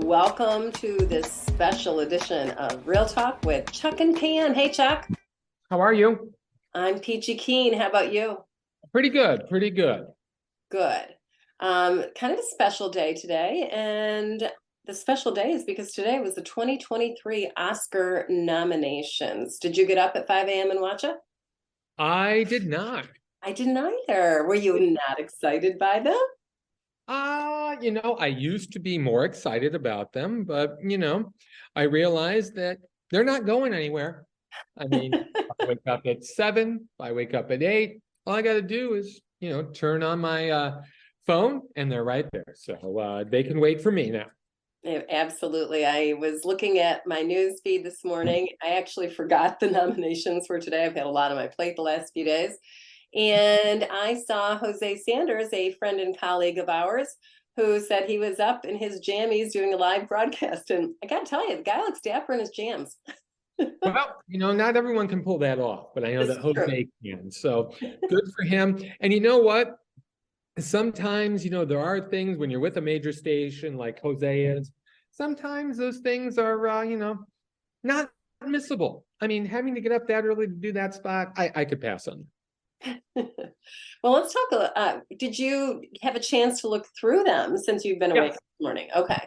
Welcome to this special edition of Real Talk with Chuck and Pam. Hey, Chuck. How are you? I'm Peachy Keen. How about you? Pretty good, pretty good. Good. Kind of a special day today. And the special day is because today was the 2023 Oscar nominations. Did you get up at 5 a.m. and watch it? I did not. I didn't either. Were you not excited by them? I used to be more excited about them, but I realized that they're not going anywhere. I mean, I wake up at 7, I wake up at 8. All I got to do is, turn on my phone and they're right there. So they can wait for me now. Absolutely. I was looking at my news feed this morning. I actually forgot the nominations for today. I've had a lot on my plate the last few days. And I saw Jose Sanders, a friend and colleague of ours, who said he was up in his jammies doing a live broadcast. And I got to tell you, the guy looks dapper in his jams. Well, not everyone can pull that off, but I know that Jose can. So good for him. And you know what? Sometimes, there are things when you're with a major station like Jose is, sometimes those things are, not missable. I mean, having to get up that early to do that spot, I could pass on. Well, let's talk. Did you have a chance to look through them since you've been awake this morning? Okay.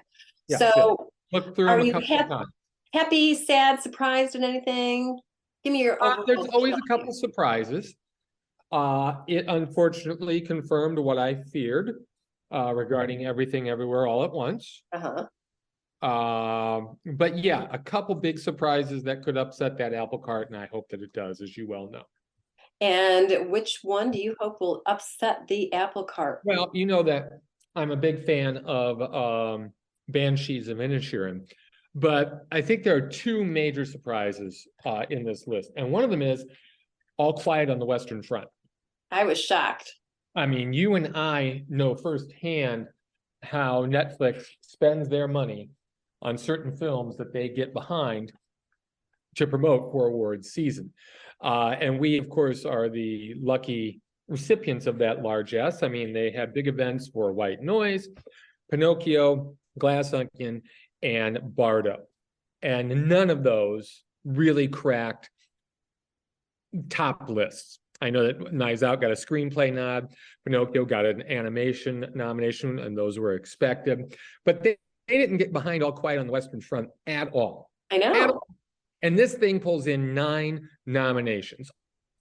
Yeah, so look through are them a you couple of times. happy, sad, surprised at anything? Give me your overall there's always a feeling. couple surprises. It unfortunately confirmed what I feared regarding Everything Everywhere All at Once. But yeah, a couple big surprises that could upset that apple cart, and I hope that it does, as you well know. And which one do you hope will upset the apple cart? Well, you know that I'm a big fan of Banshees of Inisherin, but I think there are two major surprises in this list, and one of them is All Quiet on the Western Front. I was shocked. I mean, you and I know firsthand how Netflix spends their money on certain films that they get behind to promote for awards season. And we, of course, are the lucky recipients of that largesse. I mean, they have big events for White Noise, Pinocchio, Glass Onion, and Bardo. And none of those really cracked top lists. I know that Knives Out got a screenplay nod, Pinocchio got an animation nomination, and those were expected. But they didn't get behind All Quiet on the Western Front at all. I know. And this thing pulls in 9 nominations.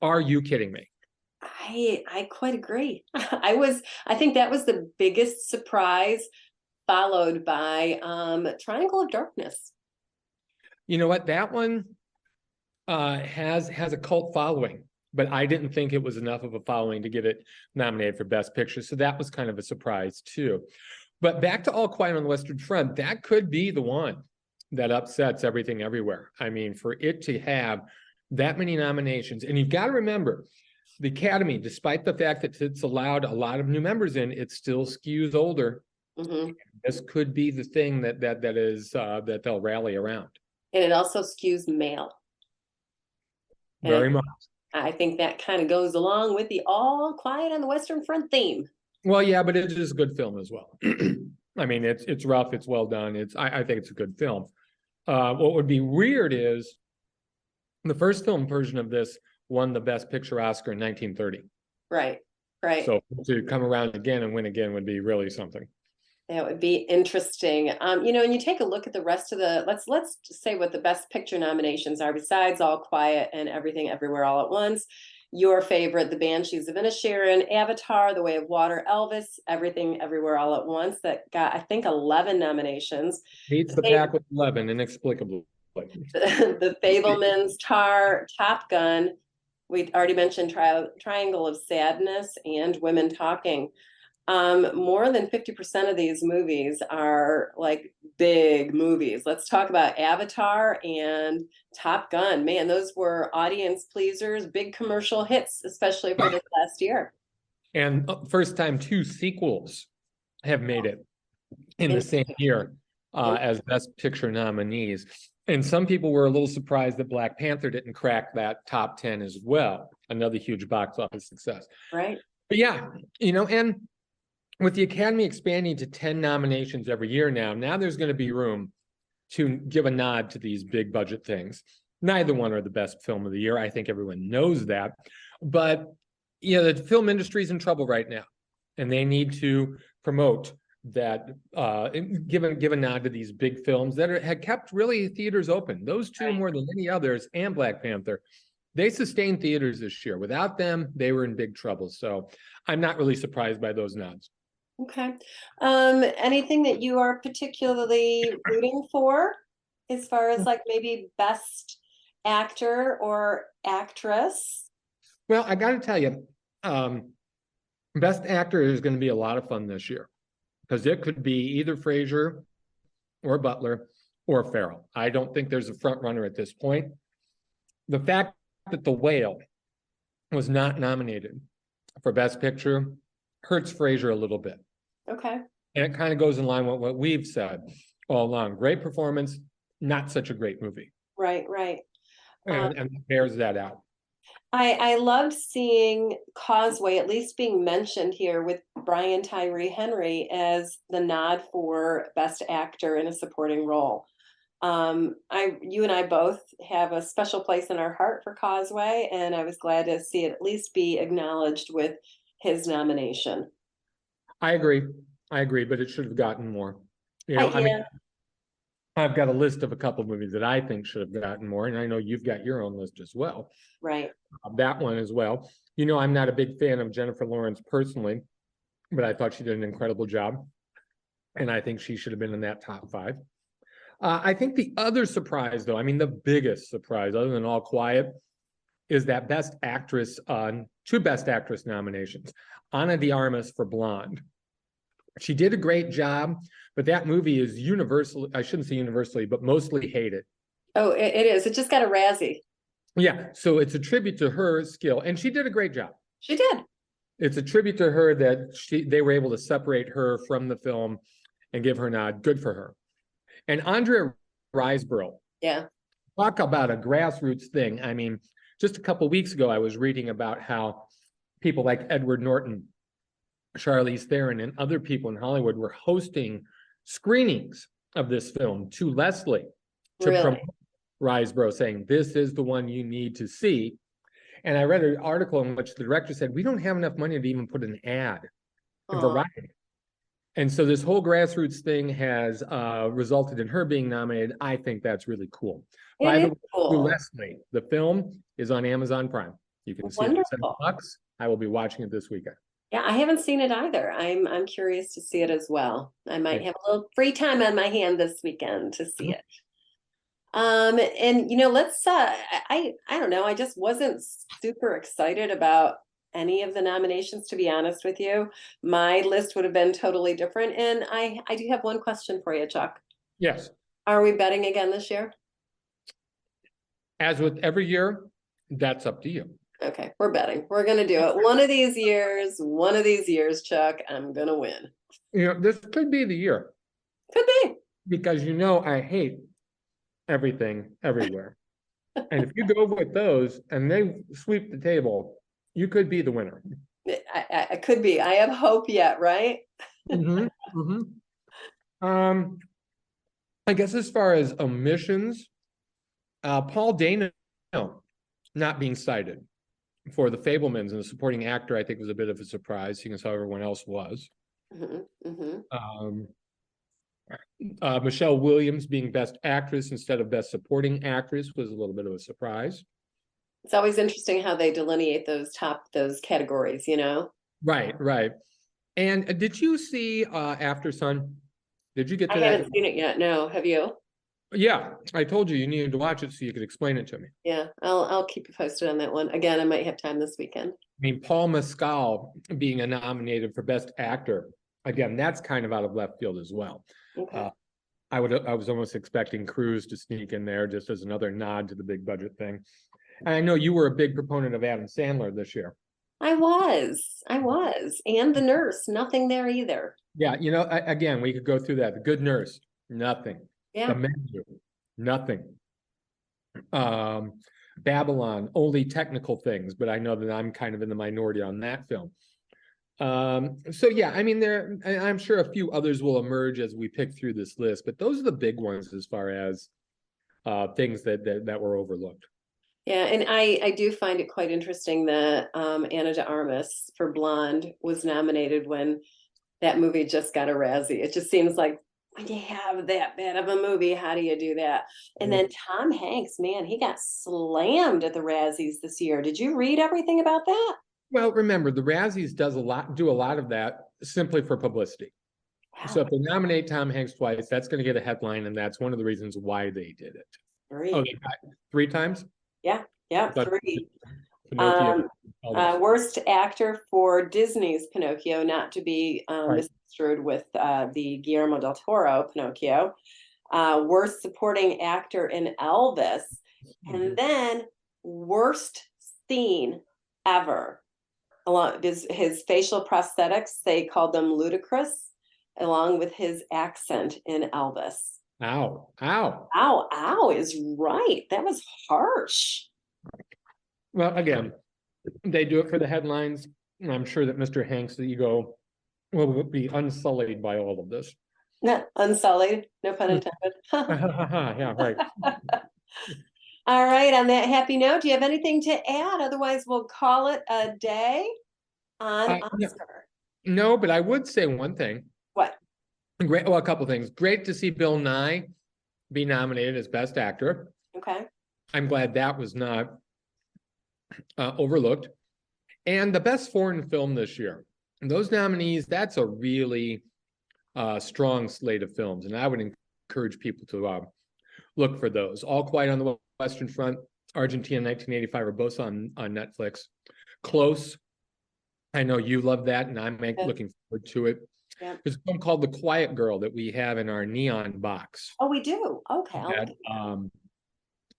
Are you kidding me? I quite agree. I think that was the biggest surprise, followed by Triangle of Darkness. You know what? That one has a cult following, but I didn't think it was enough of a following to get it nominated for Best Picture. So that was kind of a surprise too. But back to All Quiet on the Western Front, that could be the one that upsets Everything Everywhere. I mean, for it to have that many nominations, and you've got to remember, the Academy, despite the fact that it's allowed a lot of new members in, it still skews older. Mm-hmm. This could be the thing that they'll rally around. And it also skews male. Very much. I think that kind of goes along with the All Quiet on the Western Front theme. Well, yeah, but it is a good film as well. I mean, it's rough, it's well done. I think it's a good film. What would be weird is the first film version of this won the Best Picture Oscar in 1930. Right. So to come around again and win again would be really something. That would be interesting. And you take a look at the rest of the, let's say what the Best Picture nominations are besides All Quiet and Everything Everywhere All at Once. Your favorite, The Banshees of Inisherin, Avatar, The Way of Water, Elvis, Everything Everywhere All at Once, that got, I think, 11 nominations. Beats the pack with 11, inexplicably. The Fabelmans, Tar, Top Gun. We already mentioned Triangle of Sadness and Women Talking. More than 50% of these movies are like big movies. Let's talk about Avatar and Top Gun. Man, those were audience pleasers, big commercial hits, especially for this last year. And first time 2 sequels have made it in the same year as Best Picture nominees. And some people were a little surprised that Black Panther didn't crack that top 10 as well. Another huge box office success. Right. But yeah, and with the Academy expanding to 10 nominations every year now there's going to be room to give a nod to these big budget things. Neither one are the best film of the year. I think everyone knows that. But, the film industry is in trouble right now, and they need to promote that, give a nod to these big films that had kept really theaters open. Those two, more than any others, and Black Panther, they sustained theaters this year. Without them, they were in big trouble. So I'm not really surprised by those nods. Okay. Anything that you are particularly rooting for as far as like maybe best actor or actress? Well, I got to tell you, best actor is going to be a lot of fun this year because it could be either Fraser or Butler or Farrell. I don't think there's a front runner at this point. The fact that The Whale was not nominated for Best Picture hurts Fraser a little bit. Okay. And it kind of goes in line with what we've said all along. Great performance, not such a great movie. Right. And bears that out. I loved seeing Causeway at least being mentioned here with Brian Tyree Henry as the nod for Best Actor in a Supporting Role. You and I both have a special place in our heart for Causeway, and I was glad to see it at least be acknowledged with his nomination. I agree, but it should have gotten more. I mean, I've got a list of a couple of movies that I think should have gotten more, and I know you've got your own list as well. Right. That one as well. I'm not a big fan of Jennifer Lawrence personally, but I thought she did an incredible job, and I think she should have been in that top 5. I think the other surprise, though, the biggest surprise, other than All Quiet, is that Best Actress, 2 Best Actress nominations. Ana de Armas for Blonde. She did a great job, but that movie is universally, I shouldn't say universally, but mostly hated. Oh, it is. It just got a Razzie. Yeah, so it's a tribute to her skill, and she did a great job. She did. It's a tribute to her that they were able to separate her from the film and give her a nod. Good for her. And Andrea Riseborough. Yeah. Talk about a grassroots thing. Just a couple of weeks ago, I was reading about how people like Edward Norton, Charlize Theron, and other people in Hollywood were hosting screenings of this film to Leslie to promote Riseborough, saying, this is the one you need to see. And I read an article in which the director said, we don't have enough money to even put an ad in Variety. And so this whole grassroots thing has resulted in her being nominated. I think that's really cool. By the way, Leslie, the film is on Amazon Prime. You can see it for $7. I will be watching it this weekend. Yeah, I haven't seen it either. I'm curious to see it as well. I might have a little free time on my hand this weekend to see it. And let's I don't know, I just wasn't super excited about any of the nominations, to be honest with you. My list would have been totally different. And I do have one question for you, Chuck. Yes. Are we betting again this year? As with every year, that's up to you. Okay, we're betting. We're gonna do it. One of these years, Chuck, I'm gonna win. This could be the year. Could be. Because I hate everything everywhere. And if you go with those and they sweep the table, you could be the winner. I could be. I have hope yet, right? I guess as far as omissions, Paul Dano not being cited for The Fabelmans and the supporting actor, I think was a bit of a surprise, seeing as how everyone else was. Michelle Williams being Best Actress instead of Best Supporting Actress was a little bit of a surprise. It's always interesting how they delineate those categories, Right. And did you see After Sun? Did you get to that? I haven't seen it yet. No, have you? Yeah, I told you needed to watch it so you could explain it to me. Yeah, I'll keep you posted on that one. Again, I might have time this weekend. Paul Mescal being nominated for Best Actor. Again, that's kind of out of left field as well. Okay. I was almost expecting Cruise to sneak in there just as another nod to the big budget thing. And I know you were a big proponent of Adam Sandler this year. I was. And The Nurse, nothing there either. Yeah, again, we could go through that. The Good Nurse, nothing. Yeah. The Menu, nothing. Babylon, only technical things, but I know that I'm kind of in the minority on that film. So yeah, I mean, I'm sure a few others will emerge as we pick through this list, but those are the big ones as far as things that were overlooked. Yeah, and I do find it quite interesting that Anna de Armas for Blonde was nominated when that movie just got a Razzie. It just seems like when you have that bad of a movie, how do you do that? And then Tom Hanks, man, he got slammed at the Razzies this year. Did you read everything about that? Well, remember, the Razzies do a lot of that simply for publicity. Wow. So if they nominate Tom Hanks twice, that's going to get a headline, and that's one of the reasons why they did it. Three. Oh, they got 3 times? Yeah, three. Pinocchio. Worst actor for Disney's Pinocchio, not to be Right. misconstrued with the Guillermo del Toro Pinocchio. Worst supporting actor in Elvis, and then worst scene ever. Along his facial prosthetics, they called them ludicrous, along with his accent in Elvis. Ow, ow. Ow is right. That was harsh. Well, again, they do it for the headlines, and I'm sure that Mr. Hanks' ego will be unsullied by all of this. Not unsullied, no pun intended. Yeah, right. All right, on that happy note, do you have anything to add? Otherwise, we'll call it a day on Oscar. No, but I would say one thing. What? Great. Well, a couple things. Great to see Bill Nye be nominated as Best Actor. Okay. I'm glad that was not overlooked. And the best foreign film this year. And those nominees, that's a really strong slate of films. And I would encourage people to look for those. All Quiet on the Western Front, Argentina 1985 are both on Netflix. Close. I know you love that, and I'm looking forward to it. Yeah. There's a film called The Quiet Girl that we have in our neon box. Oh, we do. Okay. That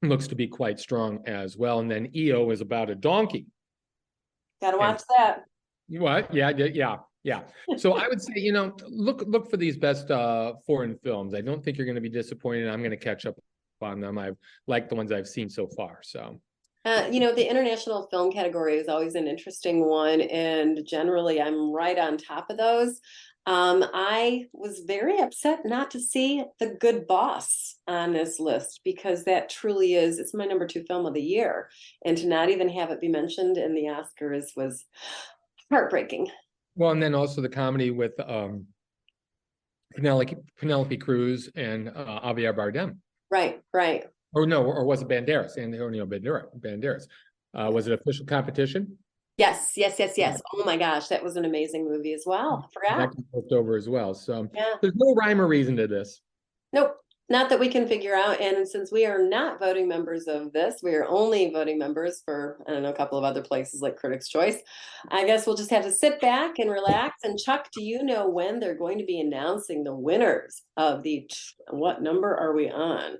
looks to be quite strong as well. And then EO is about a donkey. Gotta watch that. What? Yeah. So I would say, look for these best foreign films. I don't think you're going to be disappointed. I'm going to catch up on them. I've liked the ones I've seen so far. So. The international film category is always an interesting one, and generally I'm right on top of those. I was very upset not to see The Good Boss on this list, because that truly it's my number 2 film of the year, and to not even have it be mentioned in the Oscars was heartbreaking. Well, and then also the comedy with Penelope Cruz and Javier Bardem. Right. Or no, or was it Banderas? Antonio Banderas. Was it Official Competition? Yes. Oh my gosh, that was an amazing movie as well. I forgot. That looked over as well. So yeah. There's no rhyme or reason to this. Nope, not that we can figure out. And since we are not voting members of this, we are only voting members for, I don't know, a couple of other places like Critics' Choice. I guess we'll just have to sit back and relax. And Chuck, do you know when they're going to be announcing the winners of what number are we on?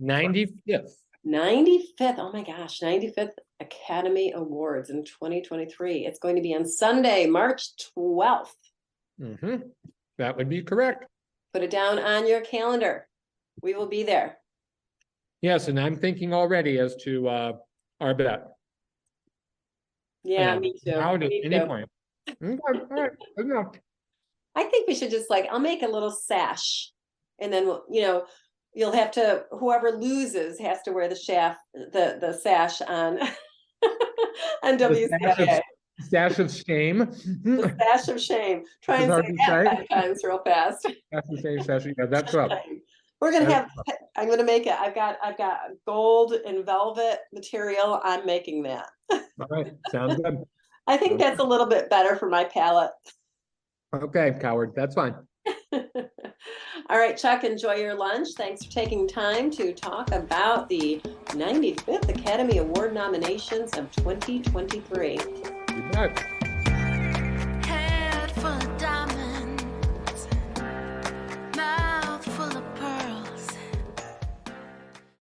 95th. 95th. Oh my gosh, 95th Academy Awards in 2023. It's going to be on Sunday, March 12th. That would be correct. Put it down on your calendar. We will be there. Yes, and I'm thinking already as to our bet. Yeah, me too. Out at any point. Okay, all right, good enough. I think we should just I'll make a little sash, and then you'll have to, whoever loses has to wear the sash on on WCIA. Sash of shame. The sash of shame. Try and say that 5 times real fast. Sash of shame, sash of, yeah, that's up. We're gonna have. I'm gonna make it. I've got gold and velvet material. I'm making that. All right, sounds good. I think that's a little bit better for my palate. Okay, coward. That's fine. All right, Chuck, enjoy your lunch. Thanks for taking time to talk about the 95th Academy Award nominations of 2023. You bet.